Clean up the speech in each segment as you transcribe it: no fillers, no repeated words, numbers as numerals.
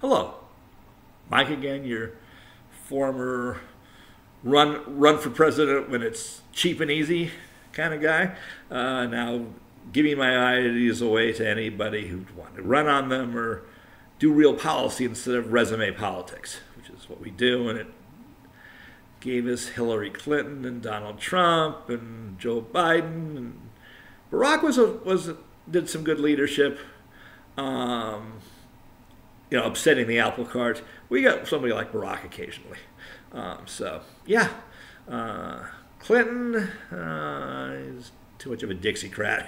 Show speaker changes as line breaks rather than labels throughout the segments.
Hello, Mike again, your former run for president when it's cheap and easy kind of guy. Now giving my ideas away to anybody who want to run on them or do real policy instead of resume politics, which is what we do. And it gave us Hillary Clinton and Donald Trump and Joe Biden, and Barack did some good leadership. Upsetting the apple cart. We got somebody like Barack occasionally. Clinton is too much of a Dixiecrat.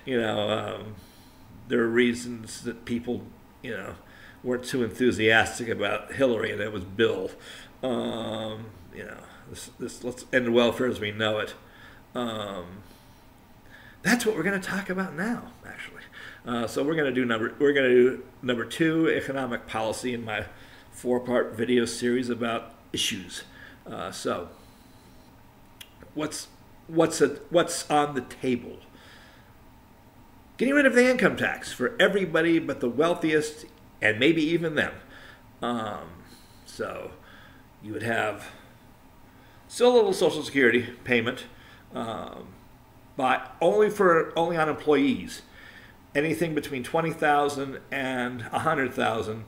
There are reasons that people, weren't too enthusiastic about Hillary, and it was Bill. Let's end welfare as we know it. That's what we're going to talk about now, actually. So we're going to do number 2, economic policy, in my 4-part video series about issues. So what's on the table? Getting rid of the income tax for everybody but the wealthiest, and maybe even them. So you would have still a little Social Security payment, but only on employees. Anything between $20,000 and $100,000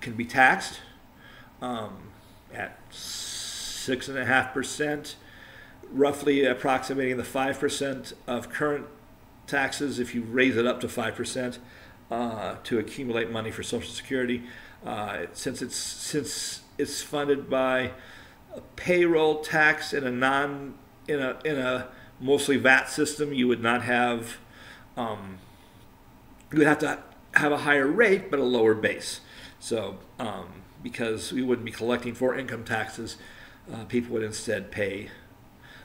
can be taxed at 6.5%, roughly approximating the 5% of current taxes if you raise it up to 5% to accumulate money for Social Security. Since it's funded by a payroll tax in a mostly VAT system, you would not have. You would have to have a higher rate but a lower base. So because we wouldn't be collecting for income taxes, people would instead pay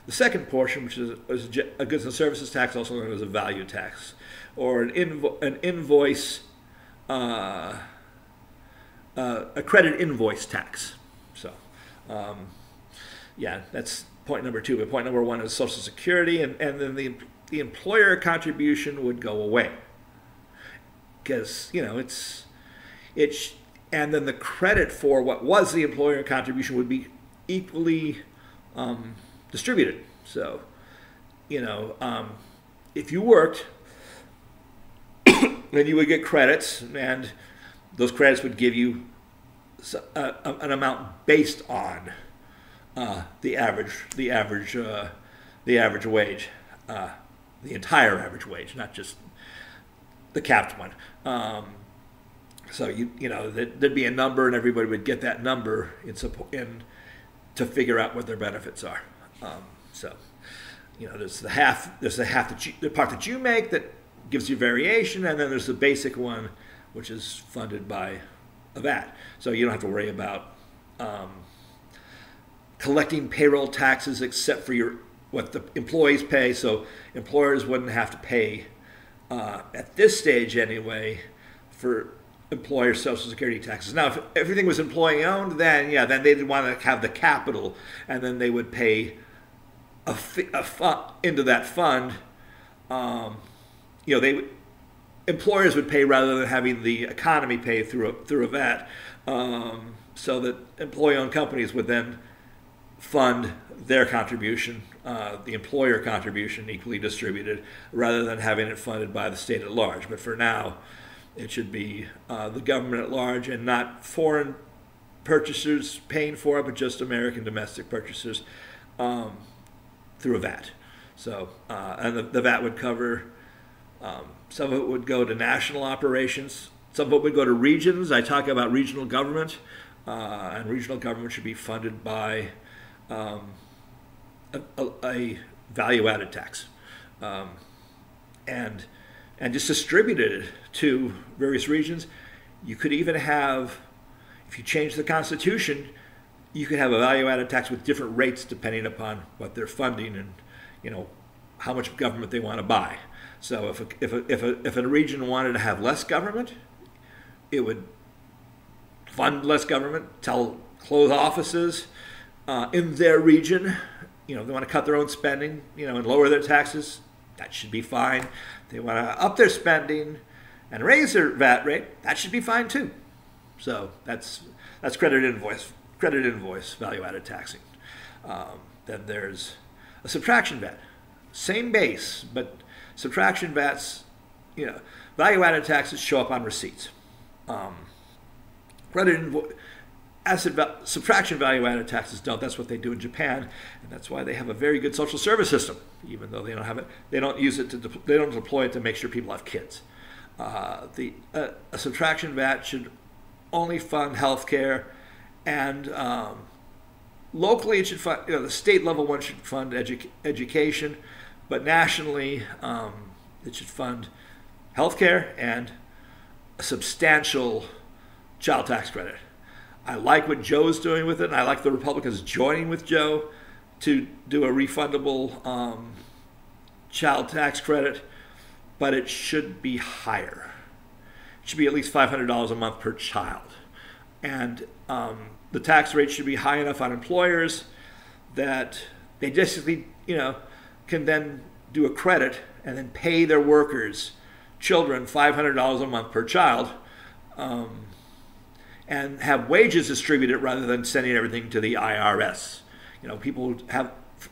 the second portion, which is a goods and services tax, also known as a value tax, or an invoice, a credit invoice tax. So that's point number 2. But point number 1 is Social Security, and then the employer contribution would go away, because and then the credit for what was the employer contribution would be equally distributed. So if you worked, then you would get credits, and those credits would give you an amount based on the average wage. The entire average wage, not just the capped one. So there'd be a number, and everybody would get that number to figure out what their benefits are. There's the part that you make that gives you variation, and then there's the basic one, which is funded by a VAT. So you don't have to worry about collecting payroll taxes except for what the employees pay. So employers wouldn't have to pay, at this stage anyway, for employer Social Security taxes. Now, if everything was employee-owned, then they'd want to have the capital, and then they would pay into that fund. Employers would pay rather than having the economy pay through a VAT, so that employee-owned companies would then fund their contribution, the employer contribution, equally distributed, rather than having it funded by the state at large. But for now, it should be the government at large, and not foreign purchasers paying for it, but just American domestic purchasers through a VAT. So, and the VAT would cover, some of it would go to national operations, some of it would go to regions. I talk about regional government, and regional government should be funded by a value-added tax, and just distributed to various regions. You could even have, if you change the Constitution, you could have a value-added tax with different rates depending upon what they're funding and how much government they want to buy. So if a region wanted to have less government, it would fund less government, close offices in their region. They want to cut their own spending, and lower their taxes. That should be fine. They want to up their spending and raise their VAT rate, that should be fine too. So that's credit invoice value-added taxing. Then there's a subtraction VAT, same base, but subtraction VATs, value-added taxes show up on receipts. Subtraction value-added taxes don't. That's what they do in Japan, and that's why they have a very good social service system. Even though they don't have it, they don't use it they don't deploy it to make sure people have kids. A subtraction VAT should only fund healthcare, and locally it should fund. The state level one should fund education, but nationally it should fund healthcare and a substantial child tax credit. I like what Joe's doing with it, and I like the Republicans joining with Joe to do a refundable child tax credit, but it should be higher. It should be at least $500 a month per child. And the tax rate should be high enough on employers that they basically, can then do a credit and then pay their children $500 a month per child, and have wages distributed rather than sending everything to the IRS. People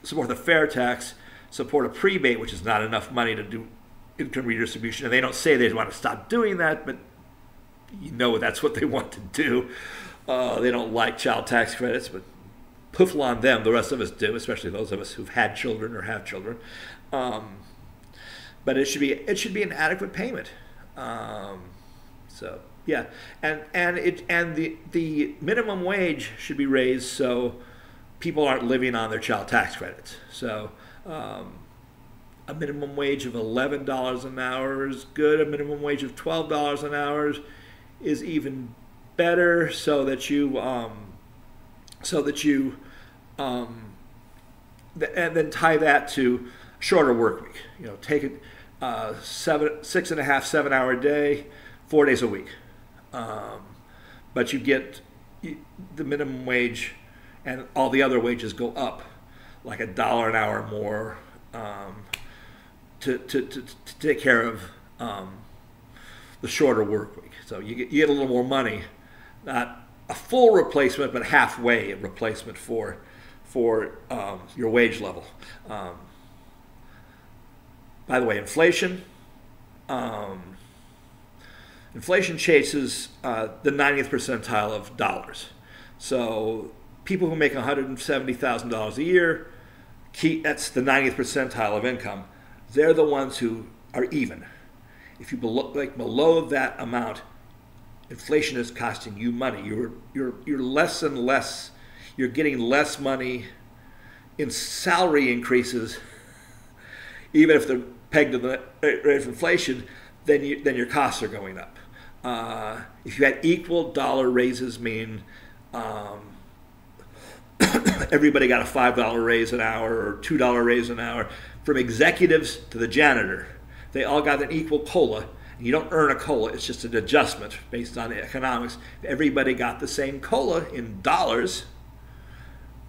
support the fair tax, support a prebate, which is not enough money to do income redistribution, and they don't say they want to stop doing that, but that's what they want to do. They don't like child tax credits, but poofle on them. The rest of us do, especially those of us who've had children or have children. But it should be an adequate payment. Yeah, and the minimum wage should be raised so people aren't living on their child tax credits. So a minimum wage of $11 an hour is good. A minimum wage of $12 an hour is even better, so that you and then tie that to shorter work week. Take it 6.5, 7 hour day, 4 days a week. But you get the minimum wage, and all the other wages go up like $1 an hour more to take care of the shorter work week. So you get a little more money, not a full replacement, but halfway replacement for your wage level. By the way, inflation chases the 90th percentile of dollars. So people who make $170,000 a year, that's the 90th percentile of income. They're the ones who are even. If you below that amount, inflation is costing you money. You're less and less. You're getting less money in salary increases, even if they're pegged to the rate of inflation. Then your costs are going up. If you had equal dollar raises, mean everybody got a $5 raise an hour or $2 raise an hour, from executives to the janitor, they all got an equal COLA. You don't earn a COLA, it's just an adjustment based on economics. If everybody got the same COLA in dollars,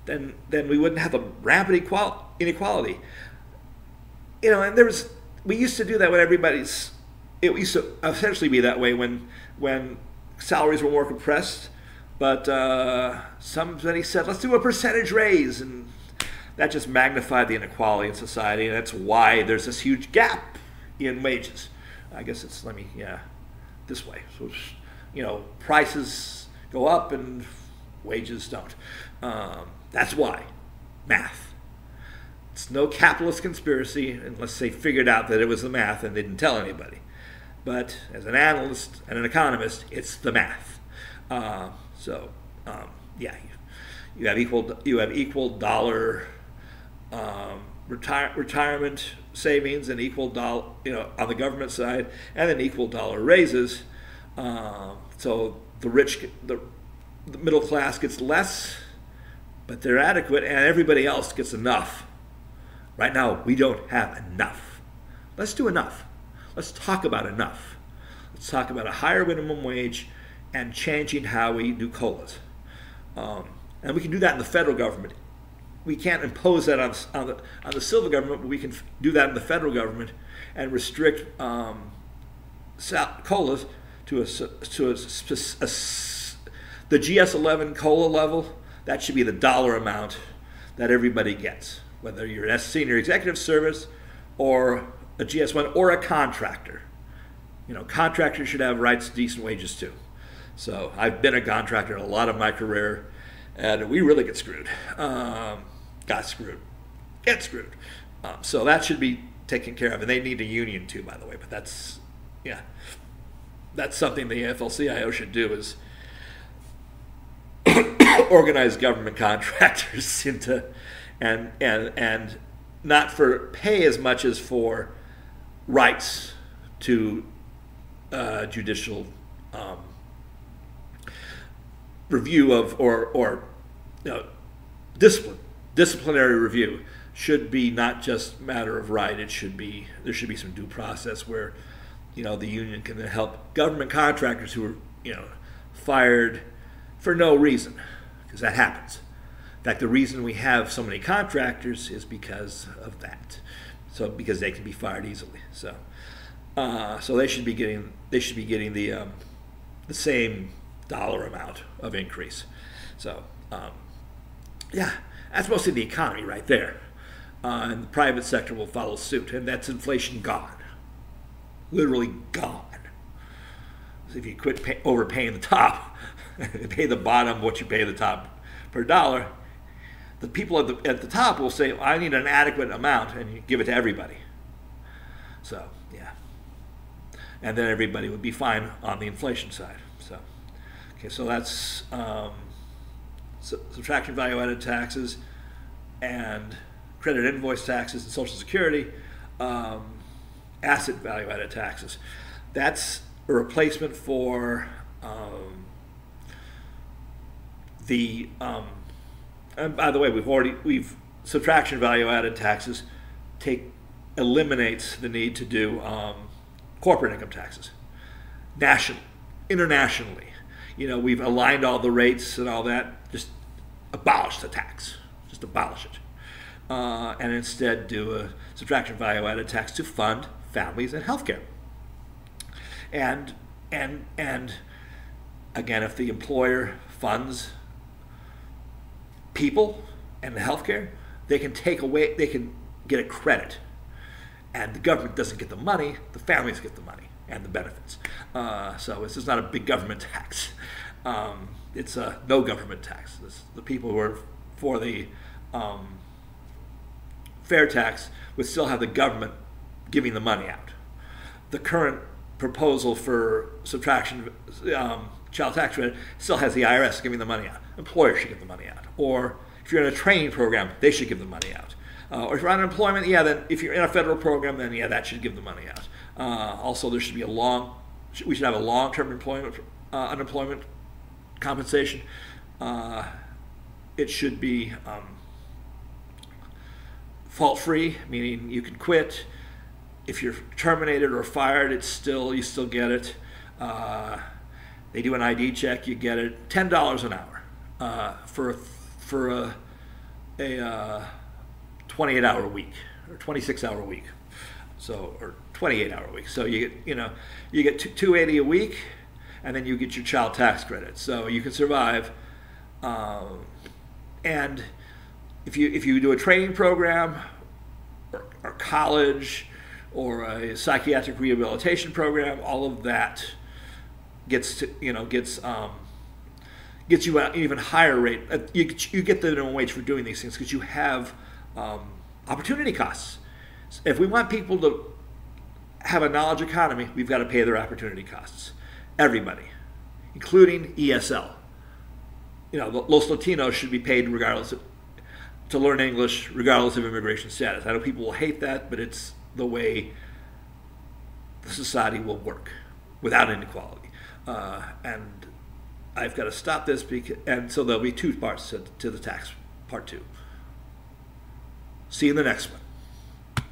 then we wouldn't have a rampant inequality. And we used to do that when it used to essentially be that way when salaries were more compressed, but somebody said, let's do a percentage raise, and that just magnified the inequality in society, and that's why there's this huge gap in wages. I guess this way. So, prices go up and wages don't. That's why. Math. It's no capitalist conspiracy unless they figured out that it was the math and they didn't tell anybody. But as an analyst and an economist, it's the math. You have equal dollar retirement savings and equal dollar, on the government side, and then equal dollar raises. So the middle class gets less, but they're adequate, and everybody else gets enough. Right now, we don't have enough. Let's do enough. Let's talk about enough. Let's talk about a higher minimum wage and changing how we do COLAs. And we can do that in the federal government. We can't impose that on the civil government, but we can do that in the federal government and restrict COLAs to the GS11 COLA level. That should be the dollar amount that everybody gets, whether you're a senior executive service or a GS1 or a contractor. Contractors should have rights to decent wages too. So I've been a contractor in a lot of my career, and we really get screwed. Get screwed. So that should be taken care of, and they need a union too, by the way. But that's something the AFL-CIO should do, is organize government contractors into, and not for pay as much as for rights to judicial review of or disciplinary review should be not just matter of right. There should be some due process where the union can help government contractors who are fired for no reason, because that happens. In fact, the reason we have so many contractors is because of that. So because they can be fired easily. So they should be getting the same dollar amount of increase. So that's mostly the economy right there. And the private sector will follow suit, and that's inflation gone, literally gone. So if you quit overpaying the top, pay the bottom what you pay the top per dollar, the people at the top will say, I need an adequate amount, and you give it to everybody. So and then everybody would be fine on the inflation side. So that's subtraction value-added taxes and credit invoice taxes and Social Security, asset value-added taxes. That's a replacement for and by the way, subtraction value-added taxes eliminates the need to do corporate income taxes internationally. We've aligned all the rates and all that. Just abolish the tax. Just abolish it. And instead do a subtraction value-added tax to fund families and healthcare. And again, if the employer funds people and the healthcare, they can get a credit. And the government doesn't get the money, the families get the money and the benefits. So this is not a big government tax. It's a no government tax. The people who are for the fair tax would still have the government giving the money out. The current proposal for subtraction child tax credit still has the IRS giving the money out. Employers should give the money out. Or if you're in a training program, they should give the money out. Or if you're on unemployment, then if you're in a federal program, then that should give the money out. Also, there should be we should have a long-term unemployment compensation. It should be fault-free, meaning you can quit. If you're terminated or fired, you still get it. They do an ID check, you get it. $10 an hour for a 28-hour week or 26-hour week, or 28-hour week. So you get $280 a week, and then you get your child tax credit, so you can survive. And if you do a training program or college or a psychiatric rehabilitation program, all of that gets you an even higher rate. You get the minimum wage for doing these things because you have opportunity costs. If we want people to have a knowledge economy, we've got to pay their opportunity costs. Everybody, including ESL. Los Latinos should be paid to learn English regardless of immigration status. I know people will hate that, but it's the way the society will work without inequality. And I've got to stop this, and so there'll be two parts to the tax, part 2. See you in the next one.